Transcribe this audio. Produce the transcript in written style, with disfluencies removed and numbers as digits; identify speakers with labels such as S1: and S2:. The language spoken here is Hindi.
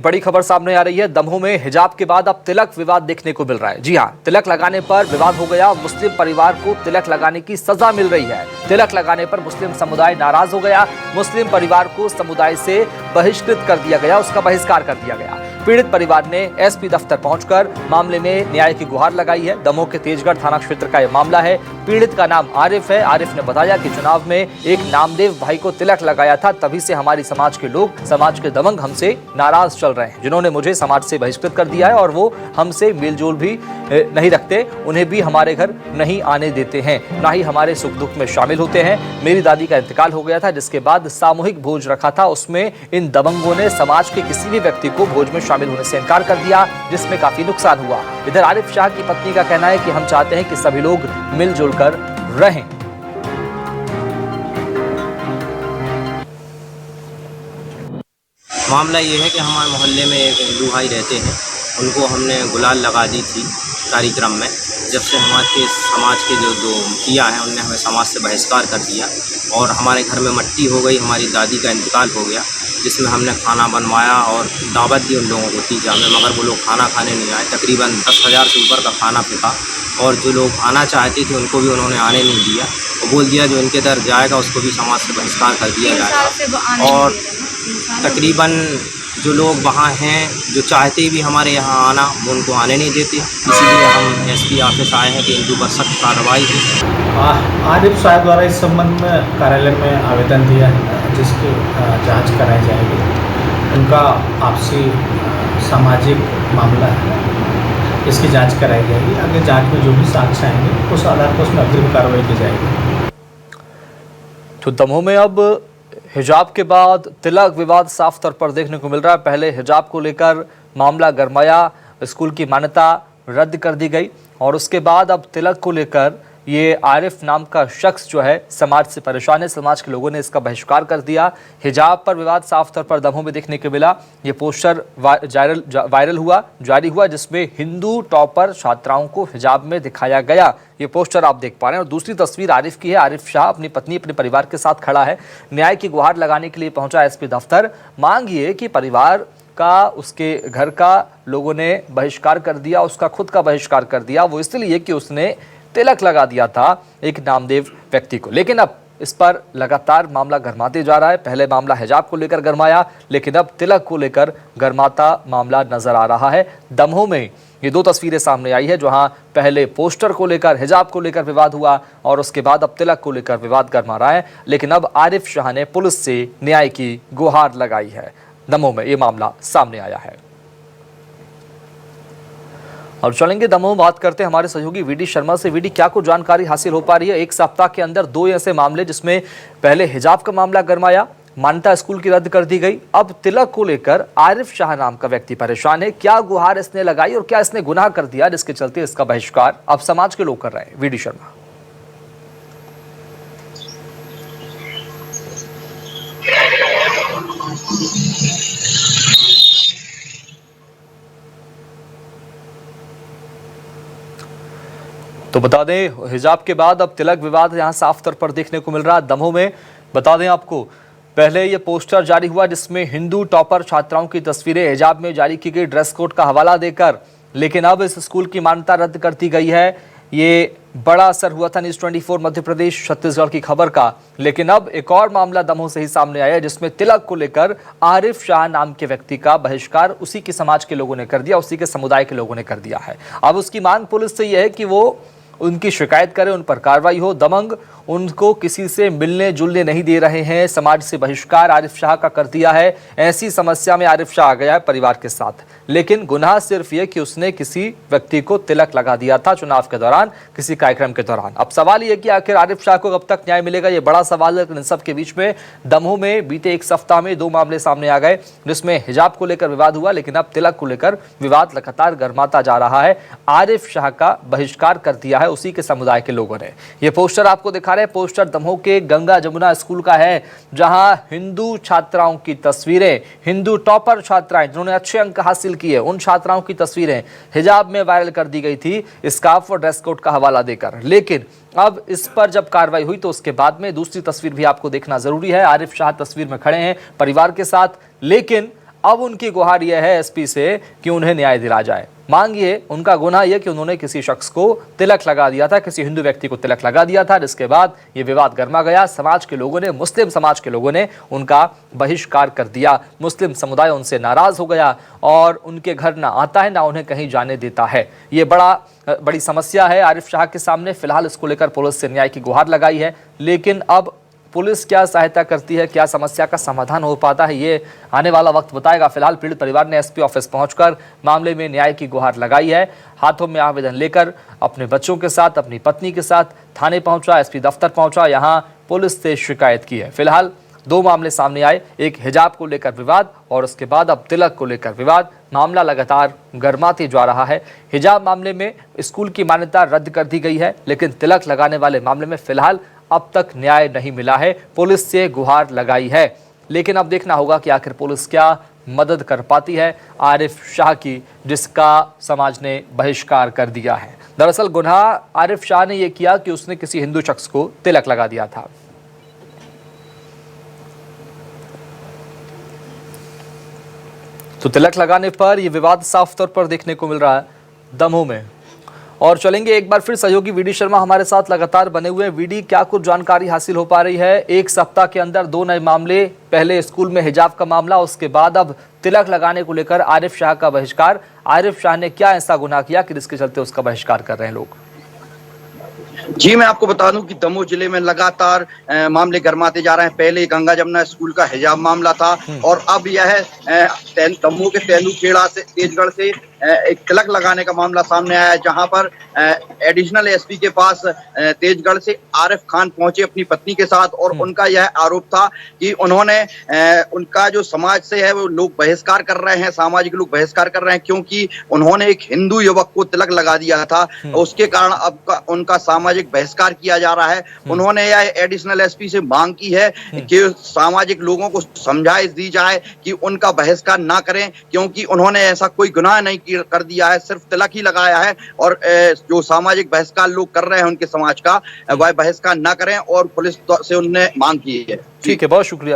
S1: बड़ी खबर सामने आ रही है। दमोह में हिजाब के बाद अब तिलक विवाद देखने को मिल रहा है। जी हां, तिलक लगाने पर विवाद हो गया। मुस्लिम परिवार को तिलक लगाने की सजा मिल रही है। तिलक लगाने पर मुस्लिम समुदाय नाराज हो गया। मुस्लिम परिवार को समुदाय से बहिष्कृत कर दिया गया, उसका बहिष्कार कर दिया गया। पीड़ित परिवार ने एसपी दफ्तर पहुंचकर मामले में न्याय की गुहार लगाई है। दमोह के तेजगढ़ थाना क्षेत्र का यह मामला है। पीड़ित का नाम आरिफ है। आरिफ ने बताया कि चुनाव में एक नामदेव भाई को तिलक लगाया था, तभी से हमारी समाज के लोग, समाज के दबंग हमसे नाराज चल रहे हैं, जिन्होंने मुझे समाज से बहिष्कृत कर दिया है और वो हमसे मेलजोल भी नहीं रखते, उन्हें भी हमारे घर नहीं आने देते हैं, ना ही हमारे सुख दुख में शामिल होते हैं। मेरी दादी का इंतकाल हो गया था, जिसके बाद सामूहिक भोज रखा था, उसमें इन दबंगों ने समाज के किसी भी व्यक्ति को भोज में शामिल होने से इनकार कर दिया, जिसमें काफी नुकसान हुआ। इधर आरिफ शाह की पत्नी का कहना है कि हम चाहते हैं कि सभी लोग मिलजुल कर रहें।
S2: मामला ये है कि हमारे मोहल्ले में एक हिंदू भाई रहते हैं, उनको हमने गुलाल लगा दी थी कार्यक्रम में। जब से हमारे समाज के जो दो मुखिया हैं, उनने हमें समाज से बहिष्कार कर दिया और हमारे घर में मट्टी हो गई। हमारी दादी का इंतकाल हो गया, जिसमें हमने खाना बनवाया और दावत दी उन लोगों को तीजा में, मगर वो लोग खाना खाने नहीं आए। तकरीबन 10,000 से ऊपर का खाना फेंका और जो लोग आना चाहते थे उनको भी उन्होंने आने नहीं दिया और बोल दिया जो इनके दर जाएगा उसको भी समाज से बहिष्कार कर दिया जाएगा। और तकरीबन जो लोग वहाँ हैं, जो चाहते भी हमारे यहाँ आना, वो उनको आने नहीं देते। इसीलिए हम एसपी ऑफिस आए हैं कि इनको पर सख्त कार्रवाई हो।
S3: आरिफ साहब द्वारा इस संबंध में कार्यालय में आवेदन दिया है, जिसकी जांच कराई जाएगी। उनका आपसी सामाजिक मामला है, इसकी जांच कराई जाएगी। आगे जांच में जो भी साक्ष्य आएंगे उस आधार पर उसमें अग्रिम कार्रवाई की जाएगी।
S1: तो दमोह में अब हिजाब के बाद तिलक विवाद साफ तौर पर देखने को मिल रहा है। पहले हिजाब को लेकर मामला गरमाया, स्कूल की मान्यता रद्द कर दी गई और उसके बाद अब तिलक को लेकर ये आरिफ नाम का शख्स जो है समाज से परेशान है। समाज के लोगों ने इसका बहिष्कार कर दिया। हिजाब पर विवाद साफ तौर पर दमोह में देखने को मिला। ये पोस्टर जारी हुआ जिसमें हिंदू टॉपर छात्राओं को हिजाब में दिखाया गया। ये पोस्टर आप देख पा रहे हैं और दूसरी तस्वीर आरिफ की है। आरिफ शाह अपनी पत्नी, अपने परिवार के साथ खड़ा है। न्याय की गुहार लगाने के लिए पहुंचा एसपी दफ्तर। मांग ये कि परिवार का, उसके घर का लोगों ने बहिष्कार कर दिया, उसका खुद का बहिष्कार कर दिया। वो इसलिए कि उसने तिलक लगा दिया था एक नामदेव व्यक्ति को। लेकिन अब इस पर लगातार मामला गरमाते जा रहा है। पहले मामला हिजाब को लेकर गरमाया, लेकिन अब तिलक को लेकर गरमाता मामला नजर आ रहा है। दमोह में ये दो तस्वीरें सामने आई है, जहां पहले पोस्टर को लेकर, हिजाब को लेकर विवाद हुआ और उसके बाद अब तिलक को लेकर विवाद गरमा रहा है। लेकिन अब आरिफ शाह ने पुलिस से न्याय की गुहार लगाई है। दमोह में ये मामला सामने आया है। अब चलेंगे दमोह, बात करते हैं हमारे सहयोगी वीडी शर्मा से। वीडी, क्या कुछ जानकारी हासिल हो पा रही है? एक सप्ताह के अंदर दो ऐसे मामले जिसमें पहले हिजाब का मामला गरमाया, मान्यता स्कूल की रद्द कर दी गई, अब तिलक को लेकर आरिफ शाह नाम का व्यक्ति परेशान है। क्या गुहार इसने लगाई और क्या इसने गुनाह कर दिया जिसके चलते इसका बहिष्कार अब समाज के लोग कर रहे हैं? वीडी शर्मा। तो बता दें, हिजाब के बाद अब तिलक विवाद यहां साफ तौर पर देखने को मिल रहा है दमोह में। बता दें आपको, पहले ये पोस्टर जारी हुआ जिसमें हिंदू टॉपर छात्राओं की तस्वीरें हिजाब में जारी की गई ड्रेस कोड का हवाला देकर, लेकिन अब इस स्कूल की मान्यता रद्द कर दी गई है। ये बड़ा असर हुआ था न्यूज़ 24 मध्य प्रदेश छत्तीसगढ़ की खबर का। लेकिन अब एक और मामला दमोह से ही सामने आया जिसमें तिलक को लेकर आरिफ शाह नाम के व्यक्ति का बहिष्कार उसी के समाज के लोगों ने कर दिया, उसी के समुदाय के लोगों ने कर दिया है। अब उसकी मांग पुलिस से यह है कि वो उनकी शिकायत करें, उन पर कार्रवाई हो। दबंग उनको किसी से मिलने जुलने नहीं दे रहे हैं। समाज से बहिष्कार आरिफ शाह का कर दिया है। ऐसी समस्या में आरिफ शाह आ गया है परिवार के साथ, लेकिन गुनाह सिर्फ ये कि उसने किसी व्यक्ति को तिलक लगा दिया था चुनाव के दौरान, किसी कार्यक्रम के दौरान। अब सवाल ये कि आखिर आरिफ शाह को कब तक न्याय मिलेगा, ये बड़ा सवाल है। इन सब के बीच में दमोह में बीते एक सप्ताह में दो मामले सामने आ गए जिसमें हिजाब को लेकर विवाद हुआ, लेकिन अब तिलक को लेकर विवाद लगातार गरमाता जा रहा है। आरिफ शाह का बहिष्कार कर दिया है उसी के समुदाय के लोगों ने। ये पोस्टर आपको दिखा रहे हैं, पोस्टर दमोह के गंगा जमुना स्कूल का है, जहां हिंदू छात्राओं की तस्वीरें, हिंदू टॉपर छात्राएं जिन्होंने अच्छे अंक हासिल किए, उन छात्राओं की तस्वीरें हिजाब में वायरल कर दी गई थी स्कार्फ और ड्रेस कोड का हवाला देकर। लेकिन अब इस पर जब कार्रवाई हुई तो उसके बाद में दूसरी तस्वीर भी आपको देखना जरूरी है। आरिफ शाह तस्वीर में खड़े हैं परिवार के साथ, लेकिन अब उनकी गुहार यह है एसपी से कि उन्हें न्याय दिला जाए। मांग ये, उनका गुनाह यह कि उन्होंने किसी शख्स को तिलक लगा दिया था, किसी हिंदू व्यक्ति को तिलक लगा दिया था, जिसके बाद ये विवाद गर्मा गया। समाज के लोगों ने, मुस्लिम समाज के लोगों ने उनका बहिष्कार कर दिया। मुस्लिम समुदाय उनसे नाराज हो गया और उनके घर ना आता है, ना उन्हें कहीं जाने देता है। ये बड़ी समस्या है आरिफ शाह के सामने। फिलहाल इसको लेकर पुलिस से न्याय की गुहार लगाई है, लेकिन अब पुलिस क्या सहायता करती है, क्या समस्या का समाधान हो पाता है, ये आने वाला वक्त बताएगा। फिलहाल पीड़ित परिवार ने एसपी ऑफिस पहुंचकर मामले में न्याय की गुहार लगाई है। हाथों में आवेदन लेकर अपने बच्चों के साथ, अपनी पत्नी के साथ थाने पहुंचा, एसपी दफ्तर पहुंचा, यहां पुलिस से शिकायत की है। फिलहाल दो मामले सामने आए, एक हिजाब को लेकर विवाद और उसके बाद अब तिलक को लेकर विवाद। मामला लगातार गर्माते जा रहा है। हिजाब मामले में स्कूल की मान्यता रद्द कर दी गई है, लेकिन तिलक लगाने वाले मामले में फिलहाल अब तक न्याय नहीं मिला है। पुलिस से गुहार लगाई है, लेकिन अब देखना होगा कि आखिर पुलिस क्या मदद कर पाती है आरिफ शाह की, जिसका समाज ने बहिष्कार कर दिया है। दरअसल गुनाह आरिफ शाह ने यह किया कि उसने किसी हिंदू शख्स को तिलक लगा दिया था। तो तिलक लगाने पर यह विवाद साफ तौर पर देखने को मिल रहा है दमोह में। और चलेंगे एक बार फिर सहयोगी वीडी शर्मा हमारे साथ लगातार बने हुए हैं। वीडी, क्या कुछ जानकारी हासिल हो पा रही है? एक सप्ताह के अंदर दो नए मामले, पहले स्कूल में हिजाब का मामला, उसके बाद अब तिलक लगाने को लेकर आरिफ शाह का बहिष्कार। आरिफ शाह ने क्या ऐसा गुनाह किया कि जिसके चलते उसका बहिष्कार कर रहे हैं लोग?
S4: जी, मैं आपको बता दूं कि दमोह जिले में लगातार मामले गर्माते जा रहे हैं। पहले गंगा जमुना स्कूल का हिजाब मामला था और अब यह दमोह के तेलूखेड़ा से, तेजगढ़ से एक तिलक लगाने का मामला सामने आया है, जहां पर एडिशनल एसपी के पास तेजगढ़ से आरिफ खान पहुंचे अपनी पत्नी के साथ और उनका यह आरोप था कि उन्होंने उनका जो समाज से है वो लोग बहिष्कार कर रहे हैं, सामाजिक लोग बहिष्कार कर रहे हैं, क्योंकि उन्होंने एक हिंदू युवक को तिलक लगा दिया था। उसके कारण अब उनका सामाजिक बहिष्कार किया जा रहा है। उन्होंने यह एडिशनल एसपी से मांग की है कि सामाजिक लोगों को समझाइश दी जाए कि उनका बहिष्कार ना करें, क्योंकि उन्होंने ऐसा कोई गुनाह नहीं कर दिया है, सिर्फ तिलक ही लगाया है। और जो सामाजिक बहिष्कार लोग कर रहे हैं उनके समाज का, वह बहिष्कार ना करें और पुलिस से उनने मांग की है।
S1: ठीक है, बहुत शुक्रिया।